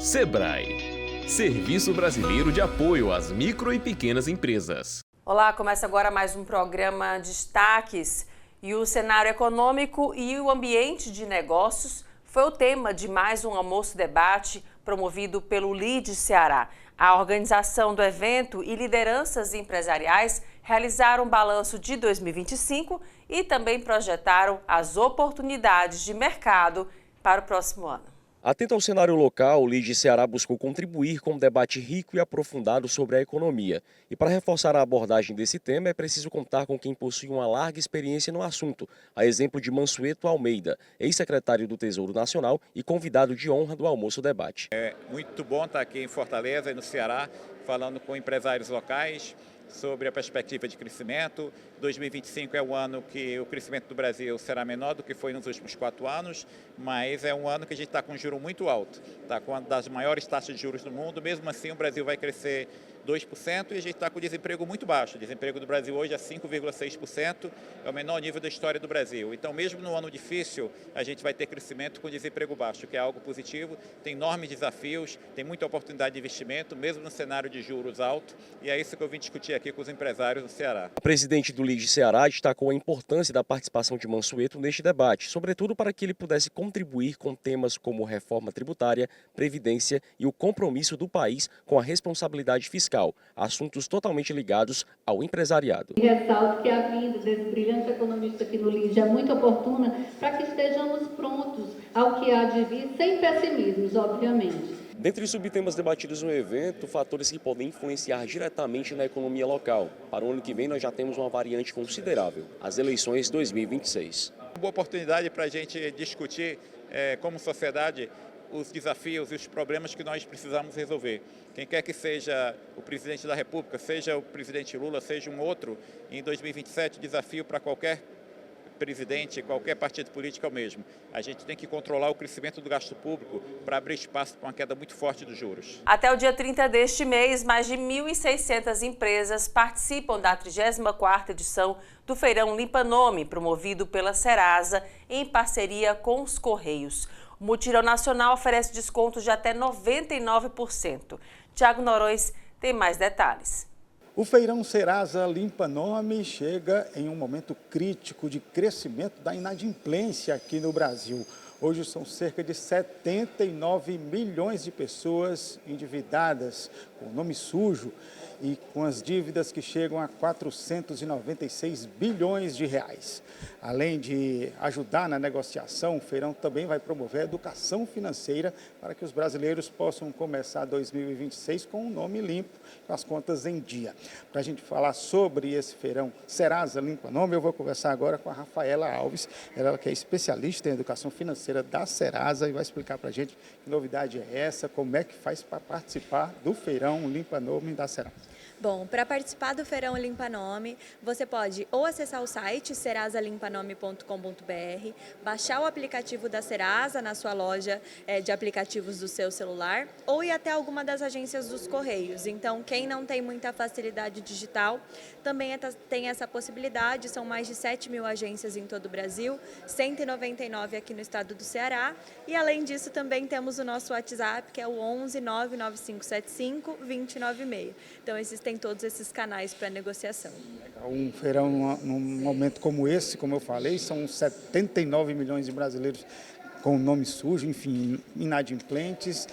Sebrae, Serviço Brasileiro de Apoio às Micro e Pequenas Empresas. Olá, começa agora mais um programa Destaques. E o cenário econômico e o ambiente de negócios foi o tema de mais um almoço-debate promovido pelo LIDE Ceará. A organização do evento e lideranças empresariais realizaram um balanço de 2025 e também projetaram as oportunidades de mercado para o próximo ano. Atento ao cenário local, o LIDE Ceará buscou contribuir com um debate rico e aprofundado sobre a economia. E para reforçar a abordagem desse tema, é preciso contar com quem possui uma larga experiência no assunto, a exemplo de Mansueto Almeida, ex-secretário do Tesouro Nacional e convidado de honra do almoço-debate. É muito bom estar aqui em Fortaleza e no Ceará, falando com empresários locais sobre a perspectiva de crescimento. 2025 é o ano que o crescimento do Brasil será menor do que foi nos últimos 4 anos, mas é um ano que a gente está com juro muito alto, está com uma das maiores taxas de juros do mundo. Mesmo assim, o Brasil vai crescer 2% e a gente está com desemprego muito baixo. O desemprego do Brasil hoje é 5,6%, é o menor nível da história do Brasil. Então, mesmo no ano difícil, a gente vai ter crescimento com desemprego baixo, que é algo positivo. Tem enormes desafios, tem muita oportunidade de investimento, mesmo no cenário de juros alto, e é isso que eu vim discutir aqui com os empresários do Ceará. O presidente do LIDE Ceará destacou a importância da participação de Mansueto neste debate, sobretudo para que ele pudesse contribuir com temas como reforma tributária, previdência e o compromisso do país com a responsabilidade fiscal, assuntos totalmente ligados ao empresariado. Ressalto que a vinda desse brilhante economista aqui no LIDE é muito oportuna para que estejamos prontos ao que há de vir, sem pessimismos, obviamente. Dentre os subtemas debatidos no evento, fatores que podem influenciar diretamente na economia local. Para o ano que vem, nós já temos uma variante considerável, as eleições 2026. Uma boa oportunidade para a gente discutir, como sociedade, os desafios e os problemas que nós precisamos resolver. Quem quer que seja o presidente da República, seja o presidente Lula, seja um outro, em 2027, o desafio para qualquer presidente, qualquer partido político é o mesmo. A gente tem que controlar o crescimento do gasto público para abrir espaço para uma queda muito forte dos juros. Até o dia 30 deste mês, mais de 1.600 empresas participam da 34ª edição do Feirão Limpa Nome, promovido pela Serasa em parceria com os Correios. O Mutirão Nacional oferece descontos de até 99%. Tiago Noronha tem mais detalhes. O Feirão Serasa Limpa Nome chega em um momento crítico de crescimento da inadimplência aqui no Brasil. Hoje são cerca de 79 milhões de pessoas endividadas com nome sujo e com as dívidas que chegam a 496 bilhões de reais. Além de ajudar na negociação, o feirão também vai promover a educação financeira para que os brasileiros possam começar 2026 com um nome limpo, com as contas em dia. Para a gente falar sobre esse feirão Serasa Limpa Nome, eu vou conversar agora com a Rafaela Alves, ela que é especialista em educação financeira da Serasa e vai explicar para a gente que novidade é essa, como é que faz para participar do feirão Limpa Nome da Serasa. Bom, para participar do Feirão Limpa Nome, você pode ou acessar o site serasalimpaNome.com.br, baixar o aplicativo da Serasa na sua loja de aplicativos do seu celular, ou ir até alguma das agências dos Correios. Então, quem não tem muita facilidade digital, também tem essa possibilidade. São mais de 7 mil agências em todo o Brasil, 199 aqui no estado do Ceará. E, além disso, também temos o nosso WhatsApp, que é o 11 99575 2096. Então, existem todos esses canais para negociação. Um feirão num momento como esse, como eu falei, são 79 milhões de brasileiros com nome sujo, enfim, inadimplentes,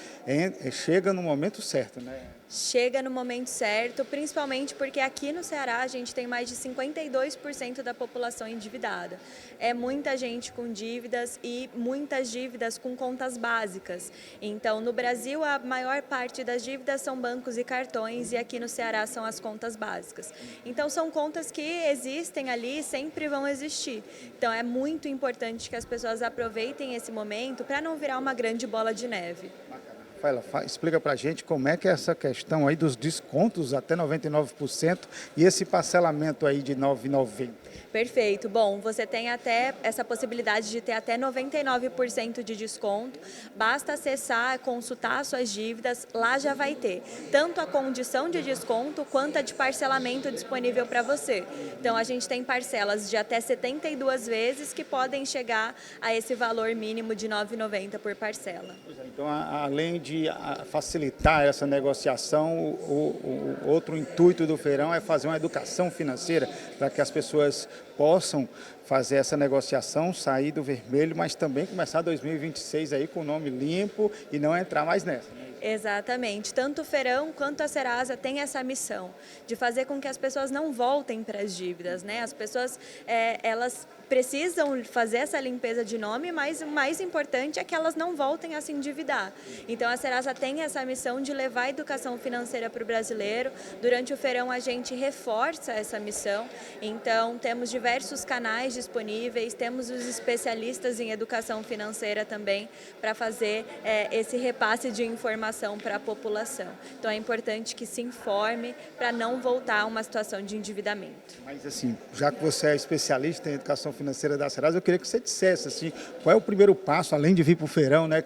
chega no momento certo, né? Chega no momento certo, principalmente porque aqui no Ceará a gente tem mais de 52% da população endividada. É muita gente com dívidas e muitas dívidas com contas básicas. Então, no Brasil, a maior parte das dívidas são bancos e cartões e aqui no Ceará são as contas básicas. Então, são contas que existem ali e sempre vão existir. Então, é muito importante que as pessoas aproveitem esse momento para não virar uma grande bola de neve. Rafaela, explica para a gente como é que é essa questão aí dos descontos até 99% e esse parcelamento aí de R$ 9,90. Perfeito. Bom, você tem até essa possibilidade de ter até 99% de desconto. Basta acessar, consultar suas dívidas, lá já vai ter tanto a condição de desconto quanto a de parcelamento disponível para você. Então, a gente tem parcelas de até 72 vezes que podem chegar a esse valor mínimo de R$ 9,90 por parcela. Então, além de de facilitar essa negociação, o outro intuito do feirão é fazer uma educação financeira para que as pessoas possam fazer essa negociação, sair do vermelho, mas também começar 2026 aí com o nome limpo e não entrar mais nessa. Exatamente. Tanto o Feirão quanto a Serasa tem essa missão de fazer com que as pessoas não voltem para as dívidas, né? As pessoas, elas precisam fazer essa limpeza de nome, mas o mais importante é que elas não voltem a se endividar. Então a Serasa tem essa missão de levar a educação financeira para o brasileiro. Durante o Feirão a gente reforça essa missão, então temos diversos canais disponíveis, temos os especialistas em educação financeira também para fazer esse repasse de informação para a população. Então é importante que se informe para não voltar a uma situação de endividamento. Mas assim, já que você é especialista em educação financeira da Serasa, eu queria que você dissesse assim, qual é o primeiro passo, além de vir para o feirão, né?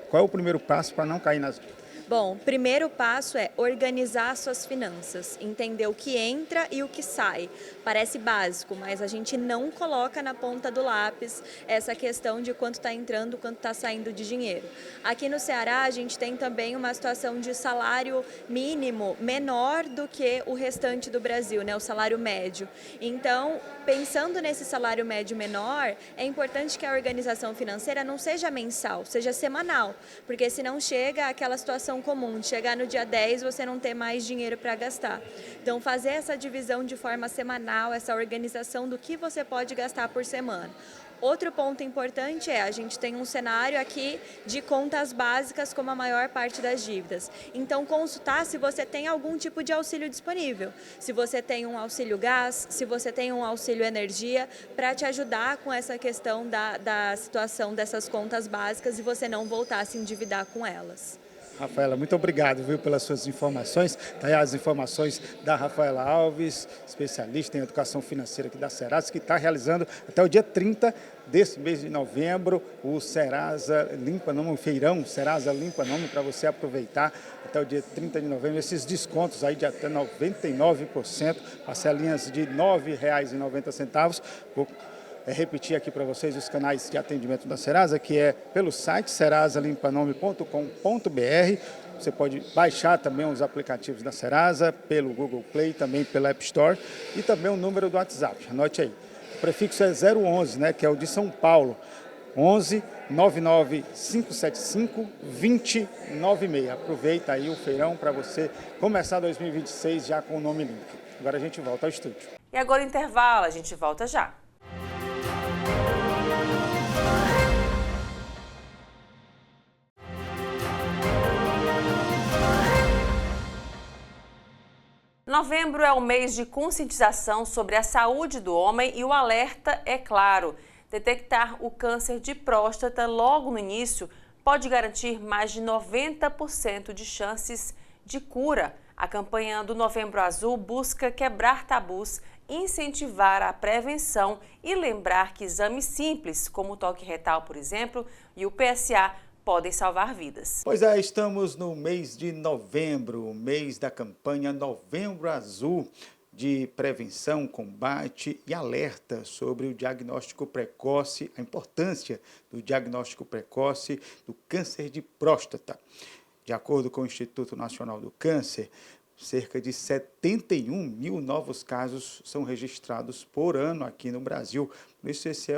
Qual é o primeiro passo para não cair nas dívidas? Bom, o primeiro passo é organizar suas finanças, entender o que entra e o que sai. Parece básico, mas a gente não coloca na ponta do lápis essa questão de quanto está entrando, quanto está saindo de dinheiro. Aqui no Ceará, a gente tem também uma situação de salário mínimo menor do que o restante do Brasil, né? O salário médio. Então, pensando nesse salário médio menor, é importante que a organização financeira não seja mensal, seja semanal, porque senão chega aquela situação comum, de chegar no dia 10 você não ter mais dinheiro para gastar. Então, fazer essa divisão de forma semanal, essa organização do que você pode gastar por semana. Outro ponto importante é, a gente tem um cenário aqui de contas básicas como a maior parte das dívidas. Então, consultar se você tem algum tipo de auxílio disponível. Se você tem um auxílio gás, se você tem um auxílio energia, para te ajudar com essa questão da situação dessas contas básicas e você não voltar a se endividar com elas. Rafaela, muito obrigado, viu, pelas suas informações. Tá aí as informações da Rafaela Alves, especialista em educação financeira aqui da Serasa, que está realizando até o dia 30 desse mês de novembro o Serasa Limpa Nome, o feirão Serasa Limpa Nome, para você aproveitar até o dia 30 de novembro esses descontos aí de até 99%, parcelinhas de R$ 9,90. Vou repetir aqui para vocês os canais de atendimento da Serasa, que é pelo site serasalimpanome.com.br. Você pode baixar também os aplicativos da Serasa pelo Google Play, também pela App Store e também o número do WhatsApp. Anote aí. O prefixo é 011, né, que é o de São Paulo. 11 99 575 2096. Aproveita aí o feirão para você começar 2026 já com o nome limpo. Agora a gente volta ao estúdio. E agora intervalo, a gente volta já. Novembro é o mês de conscientização sobre a saúde do homem e o alerta é claro. Detectar o câncer de próstata logo no início pode garantir mais de 90% de chances de cura. A campanha do Novembro Azul busca quebrar tabus, incentivar a prevenção e lembrar que exames simples, como o toque retal, por exemplo, e o PSA, podem salvar vidas. Pois é, estamos no mês de novembro, o mês da campanha Novembro Azul, de prevenção, combate e alerta sobre o diagnóstico precoce, a importância do diagnóstico precoce do câncer de próstata. De acordo com o Instituto Nacional do Câncer, cerca de 71 mil novos casos são registrados por ano aqui no Brasil. Por isso, esse é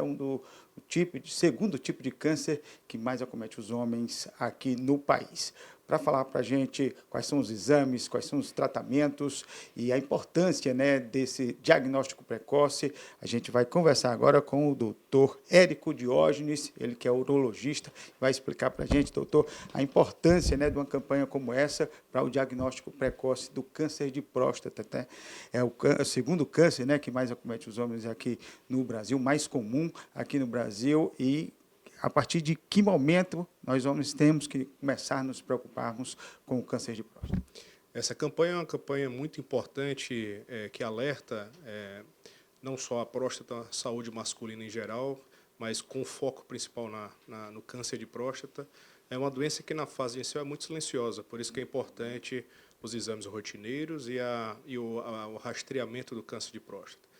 segundo tipo de câncer que mais acomete os homens aqui no país. Para falar para a gente quais são os exames, quais são os tratamentos e a importância, né, desse diagnóstico precoce, a gente vai conversar agora com o doutor Érico Diógenes, ele que é urologista, vai explicar para a gente, doutor, a importância, né, de uma campanha como essa para o diagnóstico precoce do câncer de próstata. Né? É o segundo câncer, né, que mais acomete os homens aqui no Brasil, mais comum aqui no Brasil, e a partir de que momento nós homens temos que começar a nos preocuparmos com o câncer de próstata? Essa campanha é uma campanha muito importante que alerta não só a próstata, a saúde masculina em geral, mas com foco principal no câncer de próstata. É uma doença que na fase inicial é muito silenciosa, por isso que é importante os exames rotineiros e o rastreamento do câncer de próstata.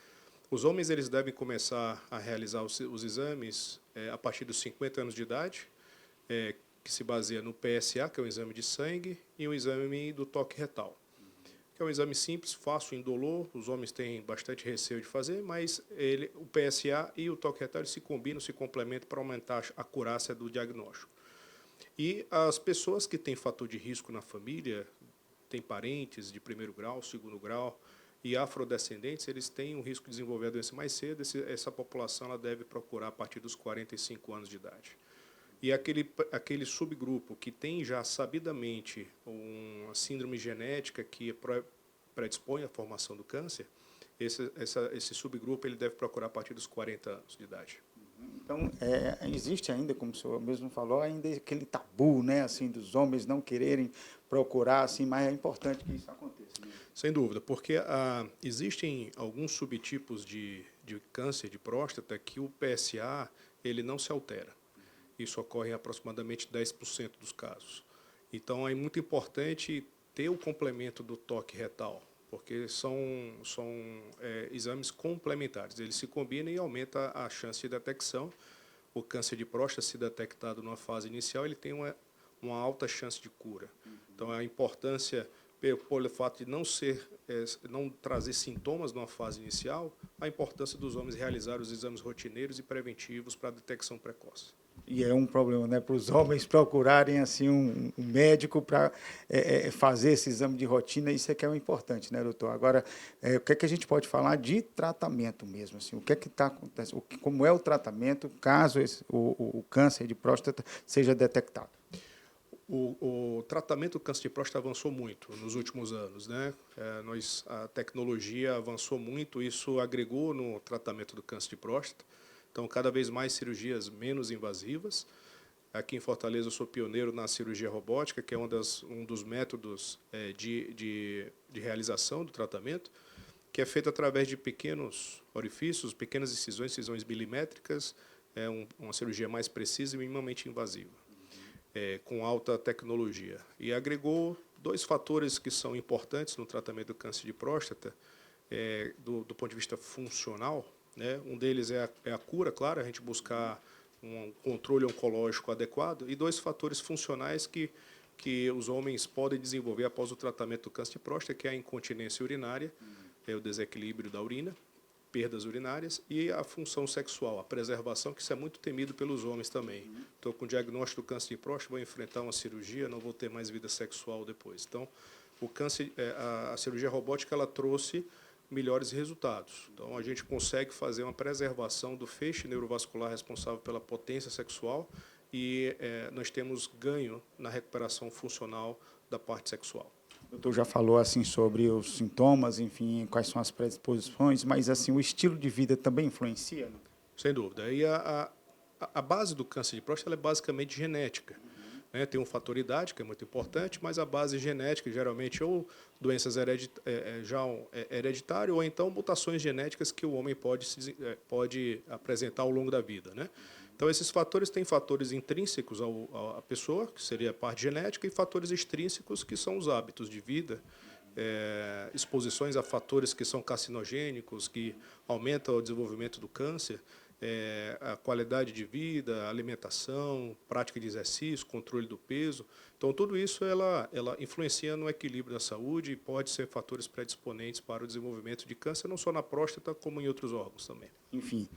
Os homens eles devem começar a realizar os exames a partir dos 50 anos de idade, que se baseia no PSA, que é um exame de sangue, e um exame do toque retal, que é um exame simples, fácil, indolor. Os homens têm bastante receio de fazer, mas o PSA e o toque retal se combinam, se complementam para aumentar a acurácia do diagnóstico. E as pessoas que têm fator de risco na família, têm parentes de primeiro grau, segundo grau, e afrodescendentes, eles têm um risco de desenvolver a doença mais cedo. Essa população ela deve procurar a partir dos 45 anos de idade. E aquele subgrupo que tem já sabidamente uma síndrome genética que predispõe à formação do câncer, esse subgrupo ele deve procurar a partir dos 40 anos de idade. Então, existe ainda, como o senhor mesmo falou, ainda aquele tabu, né, assim, dos homens não quererem procurar, assim, mas é importante que isso aconteça. Né? Sem dúvida, porque existem alguns subtipos de câncer de próstata que o PSA ele não se altera. Isso ocorre em aproximadamente 10% dos casos. Então, é muito importante ter o complemento do toque retal, porque são exames complementares. Eles se combinam e aumentam a chance de detecção. O câncer de próstata, se detectado numa fase inicial, ele tem uma alta chance de cura. Então, a importância, pelo fato de não trazer sintomas numa fase inicial, a importância dos homens realizar os exames rotineiros e preventivos para a detecção precoce. E é um problema, né, para os homens procurarem assim um médico para fazer esse exame de rotina. Isso é que é o importante, né, doutor? Agora, o que é que a gente pode falar de tratamento mesmo? Assim, o que é que está acontecendo? Como é o tratamento caso o câncer de próstata seja detectado? O tratamento do câncer de próstata avançou muito nos últimos anos, né? A tecnologia avançou muito, isso agregou no tratamento do câncer de próstata. Então, cada vez mais cirurgias menos invasivas. Aqui em Fortaleza, eu sou pioneiro na cirurgia robótica, que é um dos métodos de realização do tratamento, que é feito através de pequenos orifícios, pequenas incisões milimétricas, uma cirurgia mais precisa e minimamente invasiva, com alta tecnologia. E agregou 2 fatores que são importantes no tratamento do câncer de próstata, do ponto de vista funcional. Né? Um deles é a cura, claro, a gente buscar um controle oncológico adequado, e 2 fatores funcionais que os homens podem desenvolver após o tratamento do câncer de próstata, que é a incontinência urinária, o desequilíbrio da urina, perdas urinárias, e a função sexual, a preservação, que isso é muito temido pelos homens também. Estou com o diagnóstico do câncer de próstata, vou enfrentar uma cirurgia, não vou ter mais vida sexual depois. Então, a cirurgia robótica ela trouxe melhores resultados. Então, a gente consegue fazer uma preservação do feixe neurovascular responsável pela potência sexual e nós temos ganho na recuperação funcional da parte sexual. O doutor já falou assim sobre os sintomas, enfim, quais são as predisposições, mas assim o estilo de vida também influencia? Não? Sem dúvida. E a base do câncer de próstata ela é basicamente genética. Né? Tem um fator idade, que é muito importante, mas a base genética, geralmente, ou doenças hereditárias, ou então mutações genéticas que o homem pode apresentar ao longo da vida. Né? Então, esses fatores têm fatores intrínsecos à pessoa, que seria a parte genética, e fatores extrínsecos, que são os hábitos de vida, exposições a fatores que são carcinogênicos, que aumentam o desenvolvimento do câncer, a qualidade de vida, alimentação, prática de exercício, controle do peso. Então, tudo isso ela influencia no equilíbrio da saúde e pode ser fatores predisponentes para o desenvolvimento de câncer, não só na próstata, como em outros órgãos também. Enfim,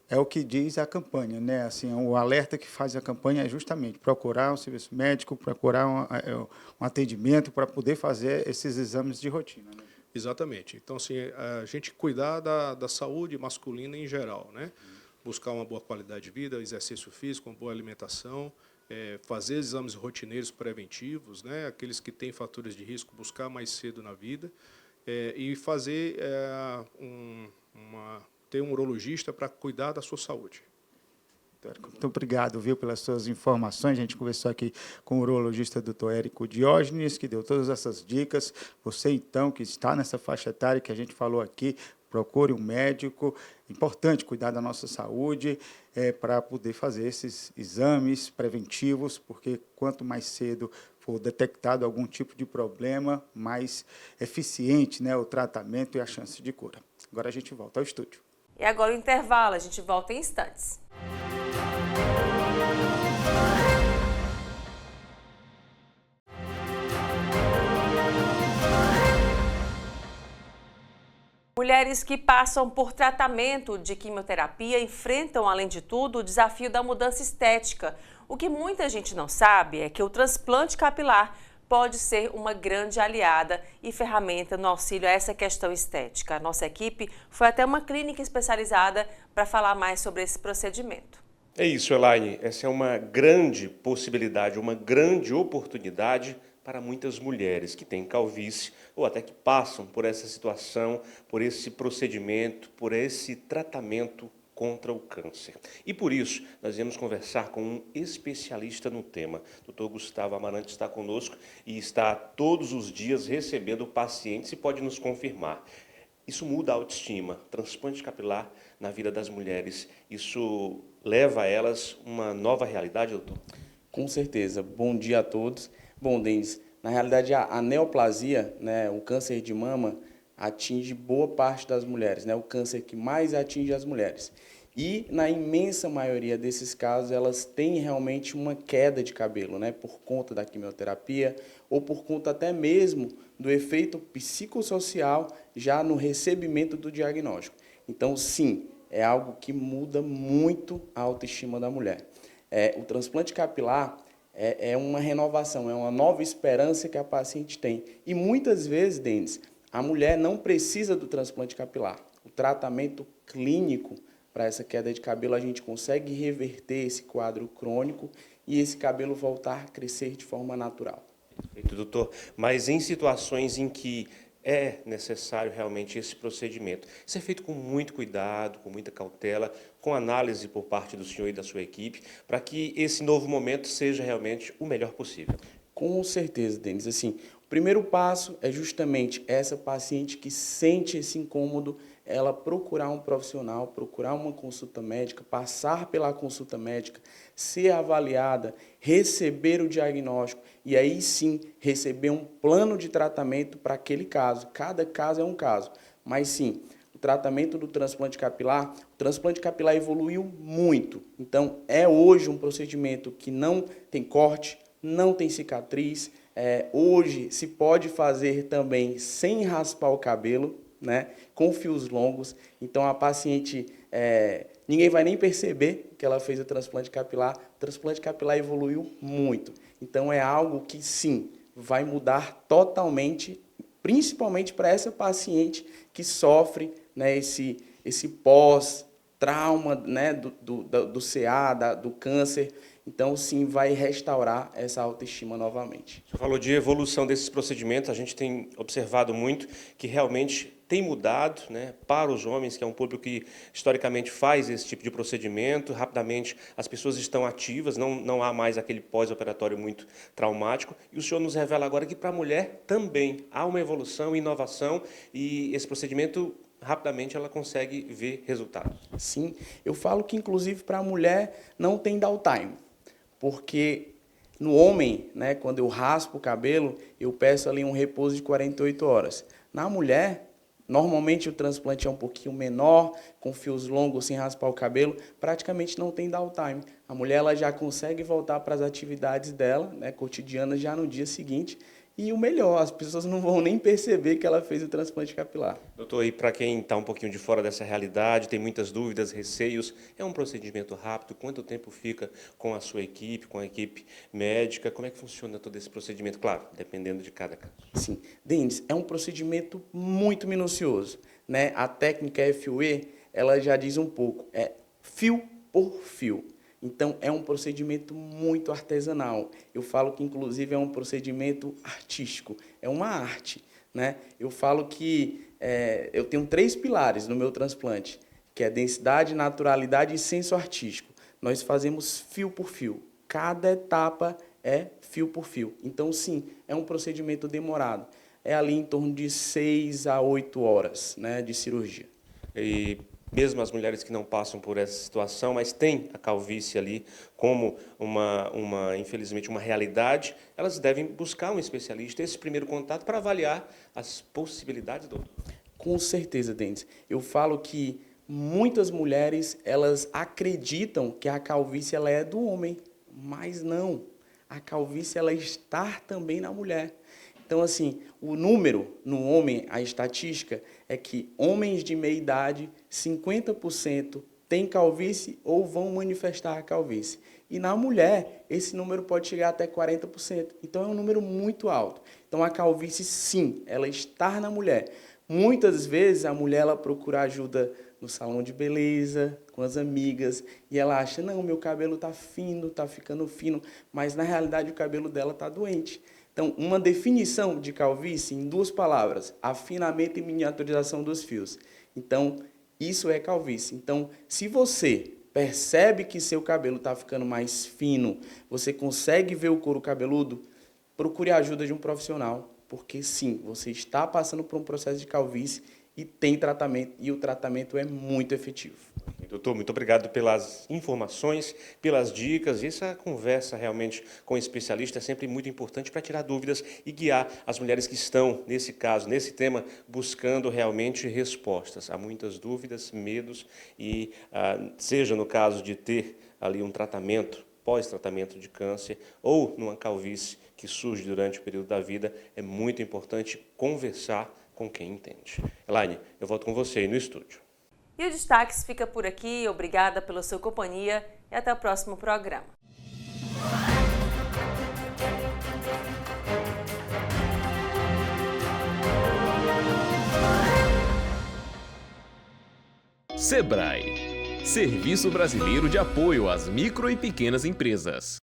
é o que diz a campanha, né? Assim, o alerta que faz a campanha é justamente procurar um serviço médico, procurar um atendimento para poder fazer esses exames de rotina. Né? Exatamente. Então, assim, a gente cuidar da saúde masculina em geral, né? Buscar uma boa qualidade de vida, exercício físico, uma boa alimentação, fazer exames rotineiros preventivos, né? Aqueles que têm fatores de risco, buscar mais cedo na vida, e fazer ter um urologista para cuidar da sua saúde. Muito obrigado, viu, pelas suas informações. A gente conversou aqui com o urologista Dr. Érico Diógenes, que deu todas essas dicas. Você, então, que está nessa faixa etária que a gente falou aqui, procure um médico. É importante cuidar da nossa saúde para poder fazer esses exames preventivos, porque quanto mais cedo for detectado algum tipo de problema, mais eficiente, né, o tratamento e a chance de cura. Agora a gente volta ao estúdio. E agora o intervalo, a gente volta em instantes. Mulheres que passam por tratamento de quimioterapia enfrentam, além de tudo, o desafio da mudança estética. O que muita gente não sabe é que o transplante capilar pode ser uma grande aliada e ferramenta no auxílio a essa questão estética. A nossa equipe foi até uma clínica especializada para falar mais sobre esse procedimento. É isso, Elaine. Essa é uma grande possibilidade, uma grande oportunidade para muitas mulheres que têm calvície ou até que passam por essa situação, por esse procedimento, por esse tratamento contra o câncer. E por isso, nós viemos conversar com um especialista no tema. O Dr. Gustavo Amarante está conosco e está todos os dias recebendo pacientes e pode nos confirmar. Isso muda a autoestima, transplante capilar na vida das mulheres. Isso leva a elas uma nova realidade, doutor? Com certeza. Bom dia a todos. Bom, Denis, na realidade a neoplasia, né, o câncer de mama, atinge boa parte das mulheres, né, o câncer que mais atinge as mulheres. E, na imensa maioria desses casos, elas têm realmente uma queda de cabelo, né, por conta da quimioterapia ou por conta até mesmo do efeito psicossocial já no recebimento do diagnóstico. Então, sim, é algo que muda muito a autoestima da mulher. O transplante capilar é uma renovação, é uma nova esperança que a paciente tem. E muitas vezes, Denis, a mulher não precisa do transplante capilar. O tratamento clínico para essa queda de cabelo, a gente consegue reverter esse quadro crônico e esse cabelo voltar a crescer de forma natural. Perfeito, doutor. Mas em situações em que é necessário realmente esse procedimento, isso é feito com muito cuidado, com muita cautela, com análise por parte do senhor e da sua equipe, para que esse novo momento seja realmente o melhor possível. Com certeza, Denis. Assim, o primeiro passo é justamente essa paciente que sente esse incômodo, ela procurar um profissional, procurar uma consulta médica, passar pela consulta médica, ser avaliada, receber o diagnóstico e aí sim receber um plano de tratamento para aquele caso. Cada caso é um caso, mas sim, o tratamento do transplante capilar, o transplante capilar evoluiu muito. Então, é hoje um procedimento que não tem corte, não tem cicatriz. Hoje se pode fazer também sem raspar o cabelo, né, com fios longos. Então a paciente, ninguém vai nem perceber que ela fez o transplante capilar. O transplante capilar evoluiu muito. Então é algo que sim, vai mudar totalmente, principalmente para essa paciente que sofre, né, esse pós-trauma, né, do CA, do câncer. Então, sim, vai restaurar essa autoestima novamente. Você falou de evolução desses procedimentos, a gente tem observado muito que realmente tem mudado, né, para os homens, que é um público que historicamente faz esse tipo de procedimento, rapidamente as pessoas estão ativas, não há mais aquele pós-operatório muito traumático, e o senhor nos revela agora que para a mulher também há uma evolução, inovação, e esse procedimento rapidamente ela consegue ver resultados. Sim, eu falo que inclusive para a mulher não tem downtime. Porque no homem, né, quando eu raspo o cabelo, eu peço ali um repouso de 48 horas. Na mulher, normalmente o transplante é um pouquinho menor, com fios longos, sem raspar o cabelo, praticamente não tem downtime. A mulher ela já consegue voltar para as atividades dela, né, cotidianas, já no dia seguinte. E o melhor, as pessoas não vão nem perceber que ela fez o transplante capilar. Doutor, e para quem está um pouquinho de fora dessa realidade, tem muitas dúvidas, receios, é um procedimento rápido? Quanto tempo fica com a sua equipe, com a equipe médica? Como é que funciona todo esse procedimento? Claro, dependendo de cada caso. Sim, Denis, é um procedimento muito minucioso, né? A técnica FUE, ela já diz um pouco, é fio por fio. Então, é um procedimento muito artesanal. Eu falo que, inclusive, é um procedimento artístico, é uma arte, né? Eu falo que eu tenho 3 pilares no meu transplante, que é densidade, naturalidade e senso artístico. Nós fazemos fio por fio. Cada etapa é fio por fio. Então, sim, é um procedimento demorado. É ali em torno de 6 a 8 horas, né, de cirurgia. E mesmo as mulheres que não passam por essa situação, mas têm a calvície ali como infelizmente, uma realidade, elas devem buscar um especialista, esse primeiro contato, para avaliar as possibilidades, doutor? Com certeza, Denis. Eu falo que muitas mulheres, elas acreditam que a calvície ela é do homem, mas não. A calvície ela está também na mulher. Então, assim, o número no homem, a estatística, é que homens de meia idade, 50% têm calvície ou vão manifestar a calvície. E na mulher, esse número pode chegar até 40%. Então, é um número muito alto. Então, a calvície, sim, ela está na mulher. Muitas vezes, a mulher ela procura ajuda no salão de beleza, com as amigas, e ela acha, não, meu cabelo está fino, está ficando fino, mas, na realidade, o cabelo dela está doente. Então, uma definição de calvície em 2 palavras, afinamento e miniaturização dos fios. Então, isso é calvície. Então, se você percebe que seu cabelo está ficando mais fino, você consegue ver o couro cabeludo, procure a ajuda de um profissional, porque sim, você está passando por um processo de calvície e tem tratamento, e o tratamento é muito efetivo. Doutor, muito obrigado pelas informações, pelas dicas. E essa conversa realmente com o especialista é sempre muito importante para tirar dúvidas e guiar as mulheres que estão, nesse caso, nesse tema, buscando realmente respostas. Há muitas dúvidas, medos e, seja no caso de ter ali um tratamento, pós-tratamento de câncer ou numa calvície que surge durante o período da vida, é muito importante conversar com quem entende. Elaine, eu volto com você aí no estúdio. E o Destaques fica por aqui. Obrigada pela sua companhia e até o próximo programa. Sebrae, Serviço Brasileiro de Apoio às Micro e Pequenas Empresas.